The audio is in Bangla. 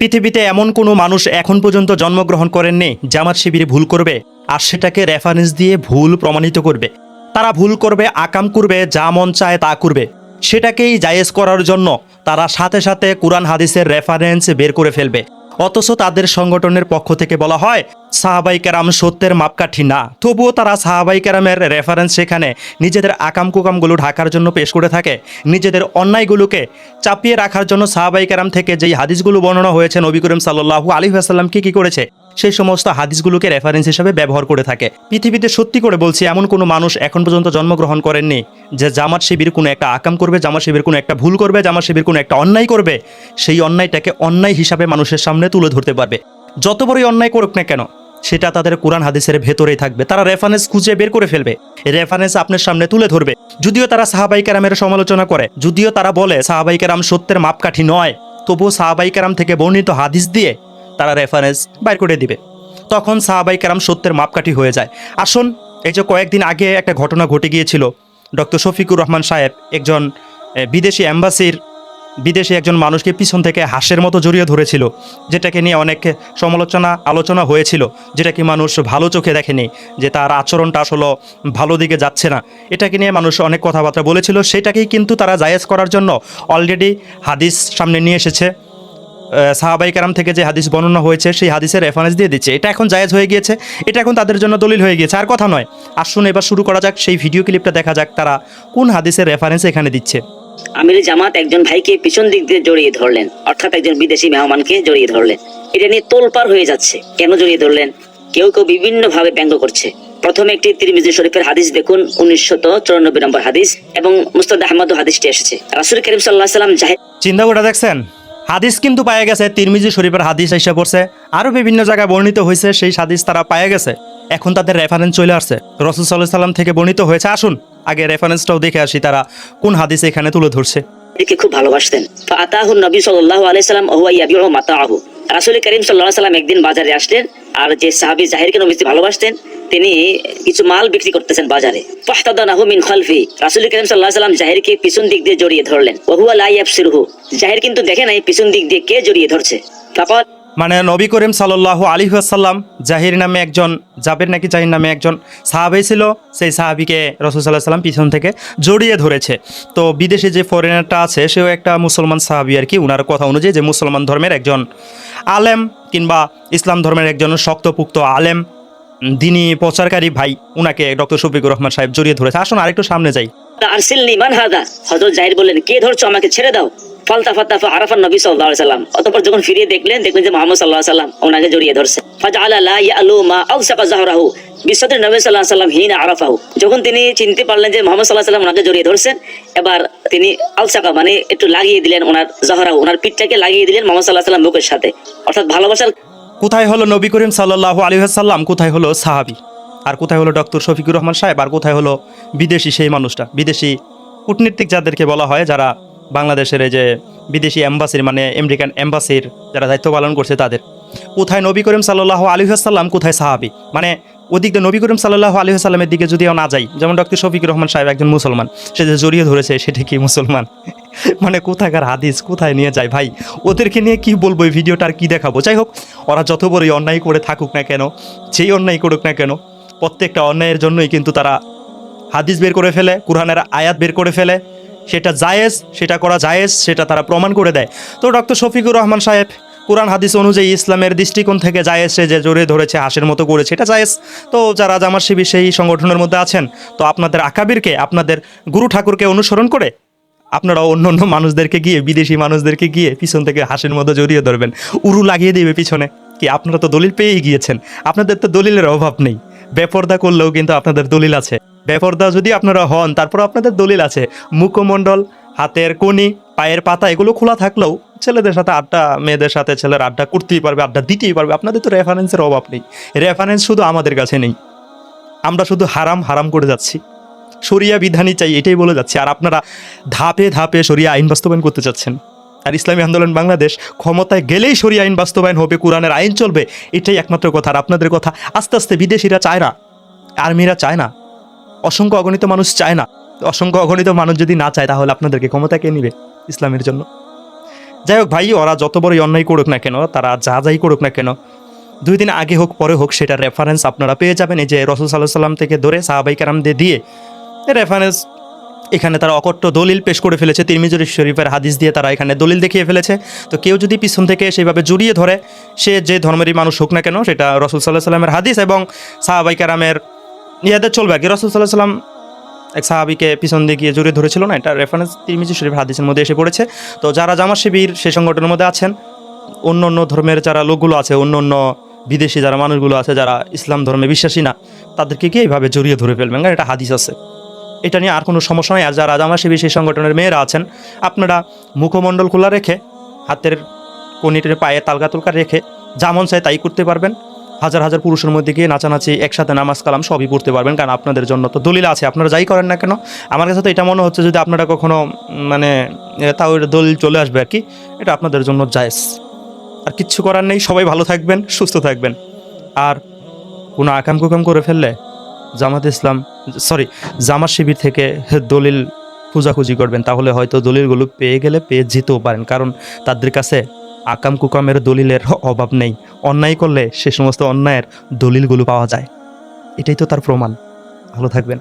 পৃথিবীতে এমন কোনো মানুষ এখন পর্যন্ত জন্মগ্রহণ করেননি জামাত শিবিরে ভুল করবে আর সেটাকে রেফারেন্স দিয়ে ভুল প্রমাণিত করবে। তারা ভুল করবে, আকাম করবে, যা মন চায় তা করবে, সেটাকেই জায়েজ করার জন্য তারা সাথে সাথে কুরআন হাদিসের রেফারেন্স বের করে ফেলবে। অথচ তাদের সংগঠনের পক্ষ থেকে বলা হয় সাহাবাই কেরাম সত্যের মাপকাঠি না, তবুও তারা সাহাবাই কেরামের রেফারেন্স সেখানে নিজেদের আকাম কুকামগুলো ঢাকার জন্য পেশ করে থাকে। নিজেদের অন্যায়গুলোকে চাপিয়ে রাখার জন্য সাহাবাই কেরাম থেকে যেই হাদিসগুলো বর্ণনা হয়েছে নবী করিম সাল্লাল্লাহু আলাইহি ওয়াসাল্লাম কি করেছে সেই সমস্ত হাদিসগুলোকে রেফারেন্স হিসেবে ব্যবহার করে থাকে। পৃথিবীতে সত্যি করে বলছি এমন কোনো মানুষ এখন পর্যন্ত জন্মগ্রহণ করেননি যে জামাত শিবির কোনো একটা আকাম করবে, জামাত শিবির কোনো একটা ভুল করবে, জামাত শিবির কোনো একটা অন্যায় করবে, সেই অন্যায়টাকে অন্যায় হিসাবে মানুষের সামনে তুলে ধরতে পারবে। যত বড়ই অন্যায় করুক না কেন সেটা তাদের কোরআন হাদিসের ভেতরেই থাকবে। তারা রেফারেন্স খুঁজে বের করে ফেলবে, রেফারেন্স আপনার সামনে তুলে ধরবে। যদিও তারা সাহাবাই কেরামের সমালোচনা করে, যদিও তারা বলে সাহাবাই কেরাম সত্যের মাপকাঠি নয়, তবুও সাহাবাই কেরাম থেকে বর্ণিত হাদিস দিয়ে তারা রেফারেন্স বাইর করে দিবে। তখন সাহাবাই কেরাম সত্যের মাপকাঠি হয়ে যায়। আসুন, এই যে কয়েকদিন আগে একটা ঘটনা ঘটে গিয়েছিল, ডক্টর শফিকুর রহমান সাহেব একজন বিদেশি একজন মানুষকে পিছন থেকে হাঁসের মতো জড়িয়ে ধরেছিল, যেটাকে নিয়ে অনেক আলোচনা হয়েছিল, যেটা কি মানুষ ভালো চোখে দেখেনি, যে তার আচরণটা আসলে ভালো দিকে যাচ্ছে না, এটাকে নিয়ে মানুষ অনেক কথাবার্তা বলেছিল। সেটাকেই কিন্তু তারা জায়েজ করার জন্য অলরেডি হাদিস সামনে নিয়ে এসেছে। সাহাবাই কেরাম থেকে যে হাদিস বর্ণনা হয়েছে সেই হাদিসের রেফারেন্স দিয়ে দিচ্ছে। এটা এখন জায়েজ হয়ে গিয়েছে, এটা এখন তাদের জন্য দলিল হয়ে গিয়েছে, আর কথা নয়। আসুন এবার শুরু করা যাক, সেই ভিডিও ক্লিপটা দেখা যাক তারা কোন হাদিসের রেফারেন্স এখানে দিচ্ছে। আমির জামাত একজন ভাইকে পিছন দিক দিয়ে জড়িয়ে ধরলেন, অর্থাৎ একজন বিদেশি মেহমানকে জড়িয়ে ধরলেন। এটা নিয়ে তোলপাড় হয়ে যাচ্ছে, কেন জড়িয়ে ধরলেন, কেউ কেউ বিভিন্ন ভাবে ব্যঙ্গ করছে। প্রথমে একটি তিরমিজি শরীফের হাদিস দেখুন, 1994 নম্বর হাদিস, এবং মুস্তাদ আহমদ হাদিসটি এসেছে। রাসূল করিম সাল্লাল্লাহু আলাইহি ওয়াসাল্লাম চিন্তা করে দেখছেন, হাদিস কিন্তু পাওয়া গেছে, তিরমিজি শরীফের হাদিস এসে পড়ছে, আরও বিভিন্ন জায়গায় বর্ণিত হয়েছে, সেই হাদিস তারা পাওয়া গেছে। এখন তাদের রেফারেন্স চলে আসছে, রাসূল সাল্লাল্লাহু আলাইহি ওয়াসাল্লাম থেকে বর্ণিত হয়েছে। আসুন আগে রেফারেন্সটাও দেখে আসি তারা কোন হাদিস এখানে তুলে ধরছে। একে খুব ভালোবাসতেন। ফাআতাহু নবী সাল্লাল্লাহু আলাইহি ওয়াসাল্লাম ওয়া হুয়া ইয়াবিউ মাতাআহু। রাসূল করিম সাল্লাল্লাহু আলাইহি ওয়াসাল্লাম একদিন বাজারে আসলেন, আর যে সাহাবী জাহিরকে নবী ভালোবাসতেন তিনি কিছু মাল বিক্রি করতেছেন বাজারে। ফাহতাদানাহু মিন খালফি। রাসূল করিম সাল্লাল্লাহু আলাইহি ওয়াসাল্লাম জাহিরকে পিছন দিক দিয়ে জড়িয়ে ধরলেন। ওয়া হুয়া লা ইয়াবসিরহু। জাহির কিন্তু দেখে নাই পিছন দিক দিয়ে কে জড়িয়ে ধরছে। তারপর মানে নবী করিম সাল্লাল্লাহু আলাইহি ওয়াসাল্লাম জাহির নামে একজন, জাবের নাকি জাহির নামে একজন সাহাবী ছিল, সেই সাহাবীকে রাসূল সাল্লাল্লাহু আলাইহি ওয়াসাল্লাম পিছন থেকে জড়িয়ে ধরেছে। তো বিদেশে যে ফরেনারটা আছে সেও একটা মুসলমান সাহাবী আর কি, উনার কথা অনুযায়ী যে মুসলমান ধর্মের একজন আলেম কিংবা ইসলাম ধর্মের একজন শক্তপুক্ত আলেম, দিনী প্রচারকারী ভাই, উনাকে ডক্টর শফিকুর রহমান সাহেব জড়িয়ে ধরেছে। আসুন আরেকটু সামনে যাই। আরসিলনি মান হাদা। হযরত জাহির বললেন, কে ধরছো, আমাকে ছেড়ে দাও। ফালতাফাতা ফাআরাফা নবী সাল্লাল্লাহু আলাইহি ওয়াসাল্লাম। অতঃপর যখন ফিরে দেখলেন যে মুহাম্মদ সাল্লাল্লাহু আলাইহি ওয়াসাল্লাম ওনাকে জড়িয়ে ধরছে। ফাজআলা লা ইয়ালু মা আলসাকা যাহরাহু বিসাদরি নবী সাল্লাল্লাহু আলাইহি ওয়াসাল্লাম হিনা আরাফাহু। যখন তিনি চিনতে পারলেন যে মুহাম্মদ সাল্লাল্লাহু আলাইহি ওয়াসাল্লাম ওনাকে জড়িয়ে ধরছেন, এবার তিনি আলসাকা মানে একটু লাগিয়ে দিলেন ওনার যাহরাহু, ওনার পিঠটাকে লাগিয়ে দিলেন মুহাম্মদ সাল্লাল্লাহু আলাইহি ওয়াসাল্লাম বুকের সাথে, অর্থাৎ ভালোবাসার। কোথায় হলো নবী করিম সাল্লাল্লাহু আলাইহি ওয়াসাল্লাম, কোথায় হলো সাহাবী, আর কোথায় হলো ডক্টর শফিকুর রহমান সাহেব, আর কোথায় হলো বিদেশি সেই মানুষটা, বিদেশি কূটনীতিক যাদেরকে বলা হয়, যারা বাংলাদেশের এই যে বিদেশি এম্বাসির মানে আমেরিকান এম্বাসির যারা দায়িত্ব পালন করছে তাদের। কোথায় নবী করিম সাল্লাল্লাহু আলাইহি ওয়াসাল্লাম, কোথায় সাহাবী? মানে ওদিক দিয়ে নবী করিম সাল্লাল্লাহু আলাইহি ওয়াসাল্লামের দিকে যদিও না যাই, যেমন ডক্টর শফিকুর রহমান সাহেব একজন মুসলমান, সে যে জড়িয়ে ধরেছে সেটা কি মুসলমান? মানে কোথাকার হাদিস কোথায় নিয়ে যায় ভাই? ওদেরকে নিয়ে কি বলবো, এই ভিডিওটা আর কি দেখাবো? যাই হোক, ওরা যত বড়ই অন্যায় করে থাকুক না কেন, যেই অন্যায় করুক না কেন, প্রত্যেকটা অন্যায়ের জন্যই কিন্তু তারা হাদিস বের করে ফেলে, কুরআনের আয়াত বের করে ফেলে, সেটা জায়েজ, সেটা করা জায়েজ, সেটা তারা প্রমাণ করে দেয়। তো ডক্টর শফিকুর রহমান সাহেব কুরআন হাদিস অনুযায়ী ইসলামের দৃষ্টিকোণ থেকে জায়েজ, সে যে জড়িয়ে ধরেছে হাঁসের মতো করেছে, এটা জায়েজ। তো যারা জামাত শিবির সেই সংগঠনের মধ্যে আছেন, তো আপনাদের আকাবিরকে, আপনাদের গুরু ঠাকুরকে অনুসরণ করে আপনারা অন্য অন্য মানুষদেরকে গিয়ে, বিদেশি মানুষদেরকে গিয়ে পিছন থেকে হাঁসের মতো জড়িয়ে ধরবেন, উরু লাগিয়ে দিবে পিছনে। কি আপনারা তো দলিল পেয়েই গিয়েছেন, আপনাদের তো দলিলের অভাব নেই। বেপর্দা করলেও কিন্তু আপনাদের দলিল আছে। বেপর্দা যদি আপনারা হন তারপর আপনাদের দলিল আছে। মুখমণ্ডল, হাতের কনি, পায়ের পাতা এগুলো খোলা থাকলেও ছেলেদের সাথে আড্ডা, মেয়েদের সাথে ছেলের আড্ডা করতেই পারবে, আড্ডা দিতেই পারবে। আপনাদের তো রেফারেন্সের অভাব নেই। রেফারেন্স শুধু আমাদের কাছে নেই, আমরা শুধু হারাম হারাম করে যাচ্ছি, শরিয়া বিধানই চাই এটাই বলে যাচ্ছি, আর আপনারা ধাপে ধাপে শরিয়া আইন বাস্তবায়ন করতে চাচ্ছেন। আর ইসলামী আন্দোলন বাংলাদেশ ক্ষমতায় গেলেই শরিয়া আইন বাস্তবায়ন হবে, কোরআনের আইন চলবে, এটাই একমাত্র কথা। আর আপনাদের কথা আস্তে আস্তে বিদেশিরা চায় না, আর্মিরা চায় না, অসংখ্য অগণিত মানুষ চায় না। অসংখ্য অগণিত মানুষ যদি না চায় তাহলে আপনাদেরকে ক্ষমতা কে নিবে ইসলামের জন্য? যাই হোক ভাই, ওরা যত বড়ই অন্যায় করুক না কেন, তারা যা যাই করুক না কেন, 2 দিন আগে হোক পরে হোক, সেটার রেফারেন্স আপনারা পেয়ে যাবেন। এই যে রসুল সাল্লাহ সাল্লাম থেকে ধরে সাহাবাই কেরামদের দিয়ে রেফারেন্স এখানে তারা অকট্ট দলিল পেশ করে ফেলেছে। তিরমিজি শরীফের হাদিস দিয়ে তারা এখানে দলিল দেখিয়ে ফেলেছে। তো কেউ যদি পিছন থেকে সেইভাবে জড়িয়ে ধরে, সে যে ধর্মেরই মানুষ হোক না কেন, সেটা রসুল সাল্লাহ সাল্লামের হাদিস এবং সাহাবাই কেরামের ইয়াদের চলবে। আগে রসুল সাল্লাহ সাল্লাম এক সাহাবিকে পিছন দিয়ে গিয়ে জড়িয়ে ধরেছিল না, এটা রেফারেন্স তিরমিজি শরীফের হাদিসের মধ্যে এসে পড়েছে। তো যারা জামাত শিবির সেই সংগঠনের মধ্যে আছেন, অন্য অন্য ধর্মের যারা লোকগুলো আছে, অন্য অন্য বিদেশি যারা মানুষগুলো আছে, যারা ইসলাম ধর্মে বিশ্বাসী না, তাদেরকে কি এইভাবে জড়িয়ে ধরে ফেলবেন, কারণ এটা হাদিস আছে, এটা নিয়ে আর কোনো সমস্যা নেই। আর যারা জামাত শিবির সেই সংগঠনের মেয়েরা আছেন, আপনারা মুখমণ্ডল খোলা রেখে, হাতের কনিটের পায়ে তালকা তুলকা রেখে যা মন চায় তাই করতে পারবেন। হাজার হাজার পুরুষের মধ্যে গিয়ে নাচানাচি, একসাথে নামাজ কালাম সবই পড়তে পারবেন, কারণ আপনাদের জন্য তো দলিল আছে। আপনারা যাই করেন না কেন, আমার কাছে তো এটা মনে হচ্ছে যদি আপনারা কখনো মানে তাও দলিল চলে আসবে আর কি, এটা আপনাদের জন্য জায়েজ। আর কিচ্ছু করার নেই, সবাই ভালো থাকবেন, সুস্থ থাকবেন। আর কোনো আকাম কুকাম করে ফেললে জামাত শিবির থেকে দলিল খোঁজাখুঁজি করবেন, তাহলে হয়তো দলিলগুলো পেয়ে গেলে পেয়ে যেতেও পারেন, কারণ তাদের কাছে আকাম কুকামের দলিলের অভাব নেই। অন্যায় করলে সে সমস্ত অন্যায়ের দলিলগুলো পাওয়া যায়, এটাই তো তার প্রমাণ। ভালো থাকবেন।